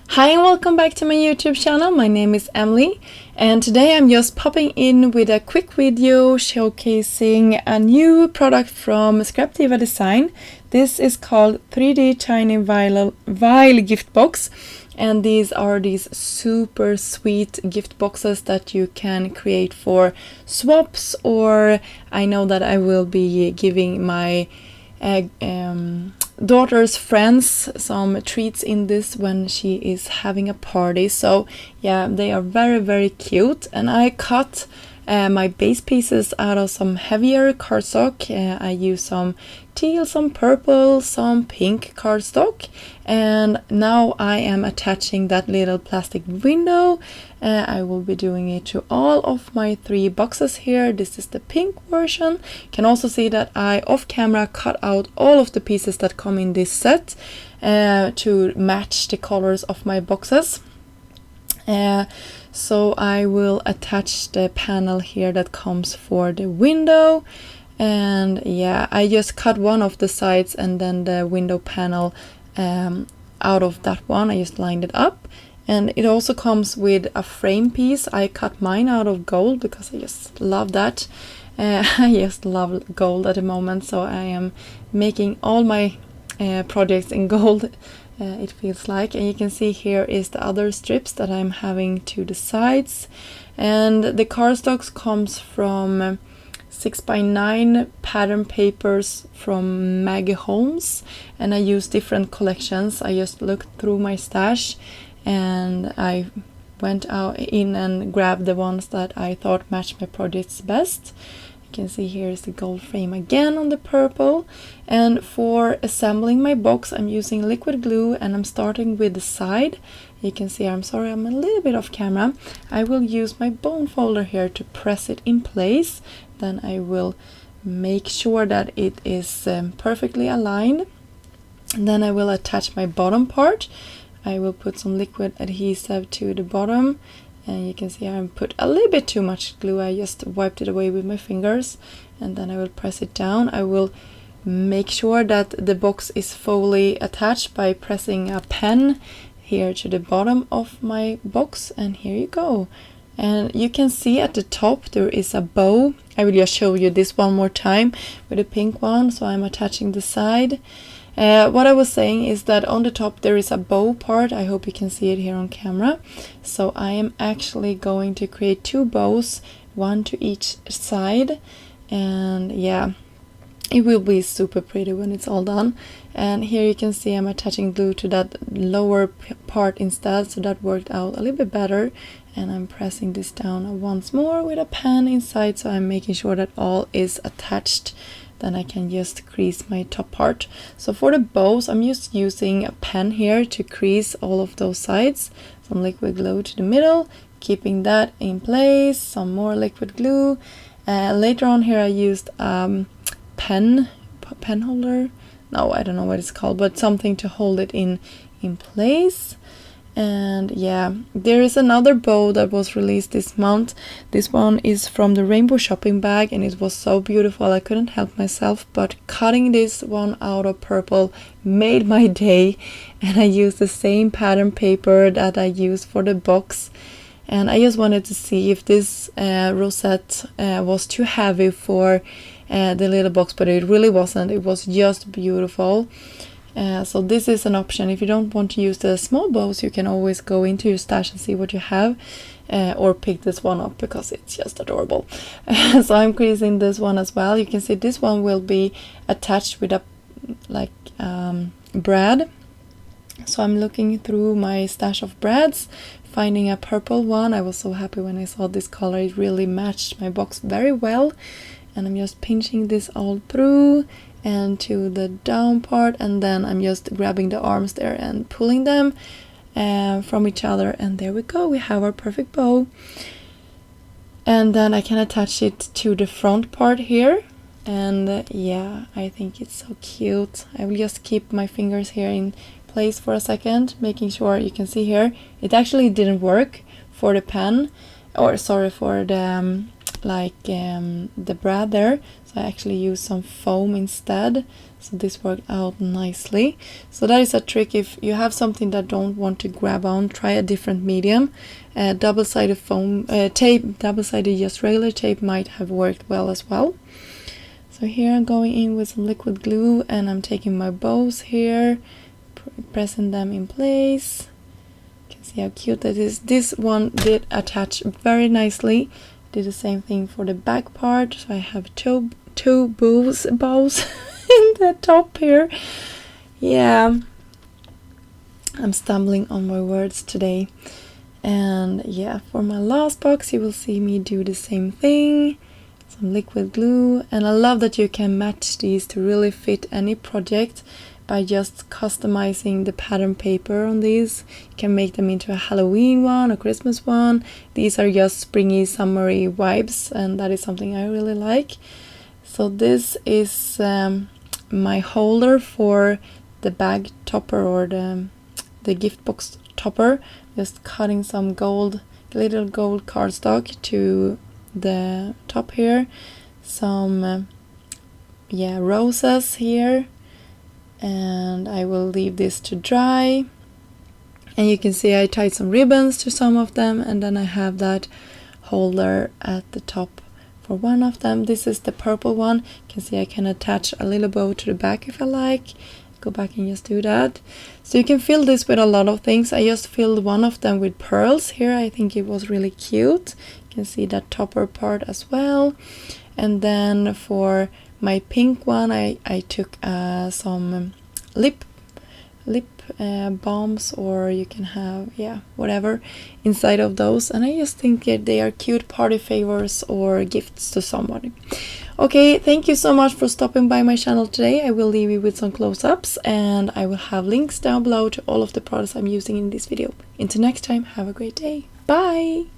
Hi and welcome back to my YouTube channel. My name is Emily and today I'm just popping in with a quick video showcasing a new product from Diva Design. This is called 3D Tiny Vial gift box, and these are these super sweet gift boxes that you can create for swaps, or I know that I will be giving my daughter's friends some treats in this when she is having a party. So yeah, they are very cute, and I cut my base pieces out of some heavier cardstock. I use some teal, some purple, some pink cardstock, and now I am attaching that little plastic window. I will be doing it to all of my 3 boxes here. This is the pink version. You can also see that I off camera cut out all of the pieces that come in this set to match the colors of my boxes. So I will attach the panel here that comes for the window, and yeah, I just cut one of the sides and then the window panel out of that one. I just lined it up, and it also comes with a frame piece. I cut mine out of gold because I just love that. I just love gold at the moment, so I am making all my projects in gold. It feels like, and you can see here is the other strips that I'm having to the sides, and the cardstock comes from 6x9 pattern papers from Maggie Holmes, and I use different collections. I just looked through my stash and I went out in and grabbed the ones that I thought matched my projects best. You can see here is the gold frame again on the purple, and for assembling my box I'm using liquid glue, and I'm starting with the side. You can see, I'm sorry I'm a little bit off camera. I will use my bone folder here to press it in place. Then I will make sure that it is perfectly aligned, and then I will attach my bottom part. I will put some liquid adhesive to the bottom. And you can see I put a little bit too much glue. I just wiped it away with my fingers, and then I will press it down. I will make sure that the box is fully attached by pressing a pen here to the bottom of my box, and here you go. And you can see at the top there is a bow. I will just show you this one more time with a pink one. So I'm attaching the side. What I was saying is that on the top there is a bow part. I hope you can see it here on camera. So I am actually going to create 2 bows, one to each side, and yeah, it will be super pretty when it's all done. And here you can see I'm attaching glue to that lower part instead, so that worked out a little bit better. And I'm pressing this down once more with a pen inside, so I'm making sure that all is attached. Then I can just crease my top part. So for the bows, I'm just using a pen here to crease all of those sides. Some liquid glue to the middle, keeping that in place. Some more liquid glue. Later on here I used pen holder. No, I don't know what it's called, but something to hold it in place. And yeah, there is another bow that was released this month. This one is from the Rainbow shopping bag, and it was so beautiful I couldn't help myself, but cutting this one out of purple made my day. And I used the same pattern paper that I used for the box, and I just wanted to see if this rosette was too heavy for the little box, but it really wasn't. It was just beautiful. So this is an option. If you don't want to use the small bows, you can always go into your stash and see what you have, or pick this one up because it's just adorable. So I'm creasing this one as well. You can see this one will be attached with a brad. So I'm looking through my stash of brads, finding a purple one. I was so happy when I saw this color. It really matched my box very well. And I'm just pinching this all through and to the down part, and then I'm just grabbing the arms there and pulling them from each other, and there we go, we have our perfect bow. And then I can attach it to the front part here, and yeah, I think it's so cute. I will just keep my fingers here in place for a second, making sure. You can see here it actually didn't work for the pen, or sorry, for the like the brad there, so I actually used some foam instead, so this worked out nicely. So that is a trick. If you have something that don't want to grab on, try a different medium. Double-sided foam tape, double-sided just regular tape might have worked well as well. So here I'm going in with some liquid glue, and I'm taking my bows here, pressing them in place. You can see how cute that is. This one did attach very nicely. Did the same thing for the back part, so I have two bows in the top here. Yeah, I'm stumbling on my words today. And yeah, for my last box you will see me do the same thing. Some liquid glue, and I love that you can match these to really fit any project by just customizing the pattern paper on these. You can make them into a Halloween one, a Christmas one. These are just springy, summery vibes, and that is something I really like. So this is my holder for the bag topper, or the gift box topper. Just cutting some little gold cardstock to the top here. Some roses here. And I will leave this to dry, and you can see I tied some ribbons to some of them, and then I have that holder at the top for one of them. This is the purple one. You can see I can attach a little bow to the back if I like. Go back and just do that. So you can fill this with a lot of things. I just filled one of them with pearls here. I think it was really cute. You can see that topper part as well. And then for my pink one, I took some lip balms, or you can have whatever inside of those, and I just think that they are cute party favors or gifts to somebody. Okay, thank you so much for stopping by my channel today. I will leave you with some close-ups, and I will have links down below to all of the products I'm using in this video. Until next time, have a great day. Bye!